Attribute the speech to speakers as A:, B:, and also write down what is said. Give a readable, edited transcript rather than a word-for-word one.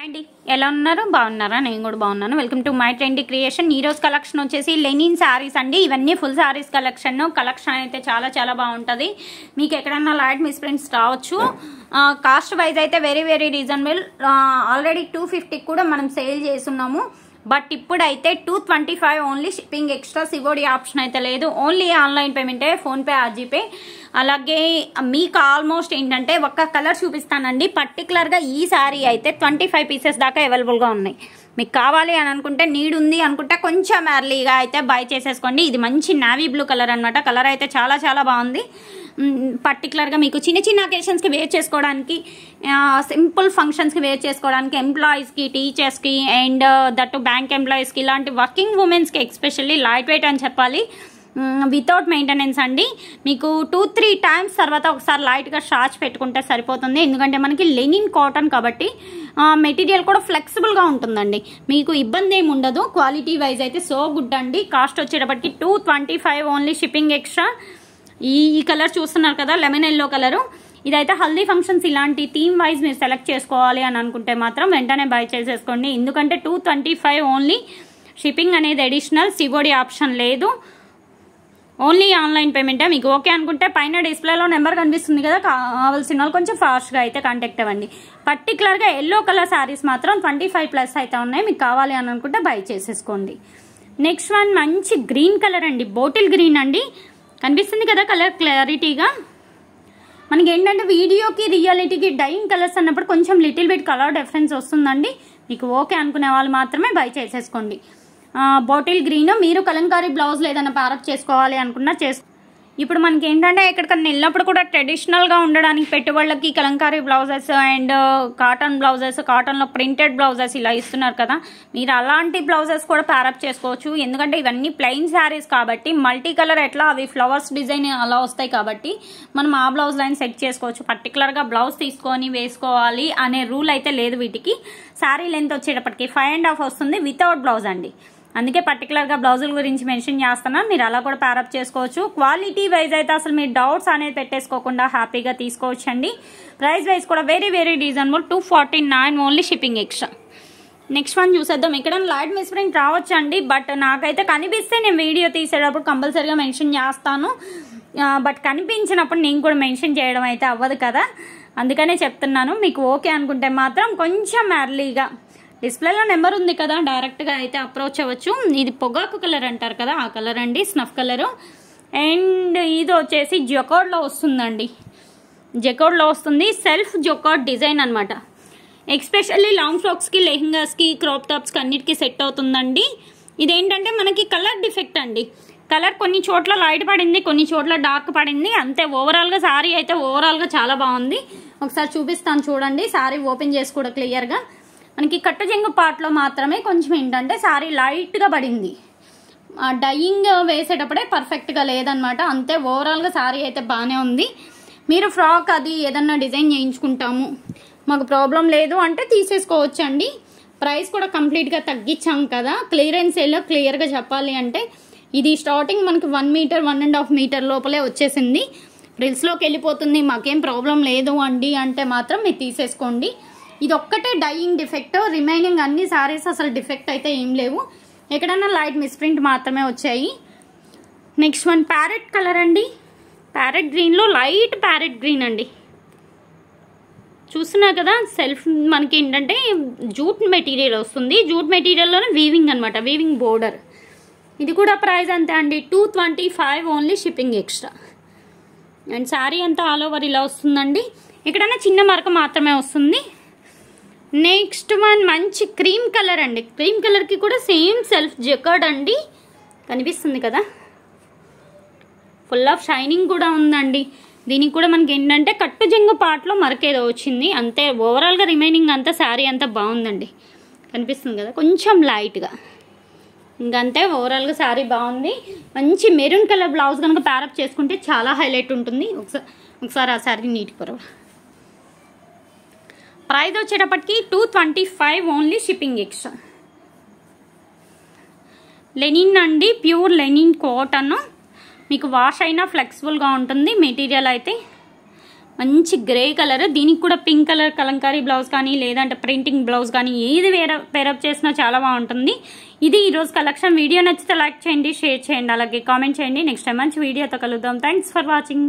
A: అండి ఎలా ఉన్నారు బాగున్నారా నేను కూడా బాగున్నాను welcome to my trendy creation ఈ రోజు కలెక్షన్ వచ్చేసి లెనిన్ సారీస్ అండి ఇవన్నీ ఫుల్ సారీస్ కలెక్షన్ అయితే చాలా చాలా బాగుంటది మీకు ఎక్కడన్నా లైట్ మిస్ ప్రింట్స్ రావచ్చు కాస్ట్ వైజ్ అయితే వెరీ వెరీ రీజనబుల్ ఆల్రెడీ 250 కూడా మనం సేల్ చేస్తున్నాము బట్ ఇప్పుడైతే 225 only shipping extra COD option అయితే లేదు ఓన్లీ ఆన్లైన్ పేమెంటే ఫోన్పే ఆర్జీపే అలాగే మీకు ఆల్మోస్ట్ ఏంటంటే ఒక్క కలర్ చూపిస్తానండి పర్టికులర్గా ఈ సారీ అయితే 25 పీసెస్ దాకా అవైలబుల్గా ఉన్నాయి మీకు కావాలి అని అనుకుంటే నీడ్ ఉంది అనుకుంటే కొంచెం ఎర్లీగా అయితే బై చేసేసుకోండి ఇది మంచి నావీ బ్లూ కలర్ అనమాట కలర్ అయితే చాలా చాలా బాగుంది పర్టికులర్గా మీకు చిన్న చిన్న అకేషన్స్కి వేర్ చేసుకోవడానికి సింపుల్ ఫంక్షన్స్కి వేర్ చేసుకోవడానికి ఎంప్లాయీస్కి టీచర్స్కి అండ్ దట్ బ్యాంక్ ఎంప్లాయీస్కి ఇలాంటి వర్కింగ్ ఉమెన్స్కి ఎస్పెషల్లీ లైట్ వెయిట్ అని చెప్పాలి వితౌట్ మెయింటెనెన్స్ అండి మీకు 2-3 టైమ్స్ తర్వాత ఒకసారి లైట్గా షార్చ్ పెట్టుకుంటే సరిపోతుంది ఎందుకంటే మనకి లెనిన్ కాటన్ కాబట్టి మెటీరియల్ కూడా ఫ్లెక్సిబుల్గా ఉంటుందండి మీకు ఇబ్బంది ఏమి ఉండదు క్వాలిటీ వైజ్ అయితే సో గుడ్ అండి కాస్ట్ వచ్చేటప్పటికి 225 ఓన్లీ షిప్పింగ్ ఎక్స్ట్రా ఈ కలర్ చూస్తున్నారు కదా లెమన్ ఎల్లో కలరు ఇదైతే హల్దీ ఫంక్షన్స్ ఇలాంటి థీమ్ వైజ్ మీరు సెలెక్ట్ చేసుకోవాలి అని అనుకుంటే మాత్రం వెంటనే బై చేసేసుకోండి ఎందుకంటే 225 ఓన్లీ షిప్పింగ్ అనేది అడిషనల్ సివోడి ఆప్షన్ లేదు ఓన్లీ ఆన్లైన్ పేమెంటే మీకు ఓకే అనుకుంటే పైన డిస్ప్లేలో నెంబర్ కనిపిస్తుంది కదా కావాల్సిన వాళ్ళు కొంచెం ఫాస్ట్గా అయితే కాంటాక్ట్ అవ్వండి పర్టికులర్గా ఎల్లో కలర్ శారీస్ మాత్రం 25+ అయితే ఉన్నాయి మీకు కావాలి అని అనుకుంటే బై చేసేసుకోండి నెక్స్ట్ వన్ మంచి గ్రీన్ కలర్ అండి బాటిల్ గ్రీన్ అండి కనిపిస్తుంది కదా కలర్ క్లారిటీగా మనకి ఏంటంటే వీడియోకి రియాలిటీకి డైయింగ్ కలర్స్ అన్నప్పుడు కొంచెం లిటిల్ బిట్ కలర్ డిఫరెన్స్ వస్తుందండి మీకు ఓకే అనుకునే వాళ్ళు మాత్రమే బై చేసేసుకోండి బాటిల్ గ్రీన్ మీరు కలంకారీ బ్లౌజ్ ఏదైనా ప్యారప్ చేసుకోవాలి అనుకున్నా ఇప్పుడు మనకి ఏంటంటే ఎక్కడికన్నా వెళ్ళినప్పుడు కూడా ట్రెడిషనల్గా ఉండడానికి పెట్టుబడులకి Kalamkari blouses and cotton blouses కాటన్లో ప్రింటెడ్ బ్లౌజెస్ ఇలా ఇస్తున్నారు కదా మీరు అలాంటి బ్లౌజెస్ కూడా ప్యారప్ చేసుకోవచ్చు ఎందుకంటే ఇవన్నీ ప్లెయిన్ శారీస్ కాబట్టి మల్టీ కలర్ ఎట్లా అవి ఫ్లవర్స్ డిజైన్ అలా వస్తాయి కాబట్టి మనం ఆ బ్లౌజ్ లైన్ సెట్ చేసుకోవచ్చు పర్టికులర్గా బ్లౌజ్ తీసుకొని వేసుకోవాలి అనే రూల్ అయితే లేదు వీటికి శారీ లెంత్ వచ్చేటప్పటికి 5.5 వస్తుంది వితౌట్ బ్లౌజ్ అండి అందుకే పర్టికులర్గా బ్లౌజుల గురించి మెన్షన్ చేస్తున్నాను మీరు అలా కూడా ప్యారప్ చేసుకోవచ్చు క్వాలిటీ వైజ్ అయితే అసలు మీరు డౌట్స్ అనేది పెట్టేసుకోకుండా హ్యాపీగా తీసుకోవచ్చు అండి ప్రైస్ వైజ్ కూడా very very reasonable 249 only shipping extra next one చూసేద్దాం ఇక్కడ లైట్ మిస్ ప్రింట్ రావచ్చు అండి బట్ నాకైతే కనిపిస్తే నేను వీడియో తీసేటప్పుడు కంపల్సరీగా మెన్షన్ చేస్తాను బట్ కనిపించినప్పుడు నేను కూడా మెన్షన్ చేయడం అయితే అవ్వదు కదా అందుకనే చెప్తున్నాను మీకు ఓకే అనుకుంటే మాత్రం కొంచెం ఎర్లీగా డిస్ప్లేలో నెంబర్ ఉంది కదా డైరెక్ట్గా అయితే అప్రోచ్ అవ్వచ్చు ఇది పొగాకు కలర్ అంటారు కదా ఆ కలర్ అండి స్నఫ్ కలరు అండ్ ఇది వచ్చేసి జొకార్డ్లో వస్తుందండి జొకార్డ్లో వస్తుంది సెల్ఫ్ జొకార్డ్ డిజైన్ అనమాట ఎస్పెషల్లీ లాంగ్ ఫ్రాక్స్కి లెహంగాస్కి క్రాప్ టాప్స్కి అన్నిటికీ సెట్ అవుతుందండి ఇదేంటంటే మనకి కలర్ డిఫెక్ట్ అండి కలర్ కొన్ని చోట్ల లైట్ పడింది కొన్ని చోట్ల డార్క్ పడింది అంతే ఓవరాల్గా శారీ అయితే ఓవరాల్గా చాలా బాగుంది ఒకసారి చూపిస్తాను చూడండి శారీ ఓపెన్ చేసి కూడా క్లియర్గా మనకి కట్టజంగు పార్ట్లో మాత్రమే కొంచెం ఏంటంటే శారీ లైట్గా పడింది డైయింగ్ వేసేటప్పుడే పర్ఫెక్ట్గా లేదనమాట అంతే ఓవరాల్గా శారీ అయితే బాగానే ఉంది మీరు ఫ్రాక్ అది ఏదన్నా డిజైన్ చేయించుకుంటాము మాకు ప్రాబ్లం లేదు అంటే తీసేసుకోవచ్చు అండి ప్రైస్ కూడా కంప్లీట్గా తగ్గించాం కదా క్లియరెన్స్ సేల్లో క్లియర్గా చెప్పాలి అంటే ఇది స్టార్టింగ్ మనకి 1 మీటర్ 1.5 మీటర్ లోపలే వచ్చేసింది రిల్స్లోకి వెళ్ళిపోతుంది మాకేం ప్రాబ్లం లేదు అండి అంటే మాత్రం మీరు తీసేసుకోండి ఇది ఒక్కటే డైయింగ్ డిఫెక్ట్ రిమైనింగ్ అన్ని సారీస్ అసలు డిఫెక్ట్ అయితే ఏం లేవు ఎక్కడన్నా లైట్ మిస్ప్రింట్ మాత్రమే వచ్చాయి నెక్స్ట్ వన్ ప్యారెట్ కలర్ అండి ప్యారెట్ గ్రీన్లో లైట్ ప్యారెట్ గ్రీన్ అండి చూస్తున్నారు కదా సెల్ఫ్ మనకి ఏంటంటే జూట్ మెటీరియల్ వస్తుంది జూట్ మెటీరియల్లోనే వీవింగ్ అనమాట వీవింగ్ బోర్డర్ ఇది కూడా ప్రైస్ అంతే అండి 225 only shipping extra and sari అంతా ఆల్ ఓవర్ ఇలా వస్తుందండి ఎక్కడన్నా చిన్న మరక మాత్రమే వస్తుంది నెక్స్ట్ వన్ మంచి క్రీమ్ కలర్ అండి క్రీమ్ కలర్కి కూడా సేమ్ సెల్ఫ్ జకార్డ్ అండి కనిపిస్తుంది కదా ఫుల్ ఆఫ్ షైనింగ్ కూడా ఉందండి దీనికి కూడా మనకి ఏంటంటే కట్టు జంగు పార్ట్లో మరకేదో వచ్చింది అంతే ఓవరాల్గా రిమైనింగ్ అంతా శారీ అంతా బాగుందండి కనిపిస్తుంది కదా కొంచెం లైట్గా ఇంకంతే ఓవరాల్గా శారీ బాగుంది మంచి మెరూన్ కలర్ బ్లౌజ్ కనుక ప్యారప్ చేసుకుంటే చాలా హైలైట్ ఉంటుంది ఒకసారి ఆ శారీ నీట్గా పరవ ప్రైస్ వచ్చేటప్పటికి 225 ఓన్లీ షిప్పింగ్ ఎక్స్ట్రా లెనిన్ అండి ప్యూర్ లెనిన్ కాటన్ మీకు వాష్ అయినా ఫ్లెక్సిబుల్గా ఉంటుంది మెటీరియల్ అయితే మంచి గ్రే కలర్, దీనికి కూడా పింక్ కలర్ కలంకారీ బ్లౌజ్ కానీ లేదంటే ప్రింటింగ్ బ్లౌజ్ కానీ ఏది పేరప్ చేసినా చాలా బాగుంటుంది. ఇది ఈరోజు కలెక్షన్. వీడియో నచ్చితే లైక్ చేయండి, షేర్ చేయండి, అలాగే కామెంట్ చేయండి. నెక్స్ట్ టైం మంచి వీడియోతో కలుద్దాం. Thanks for watching.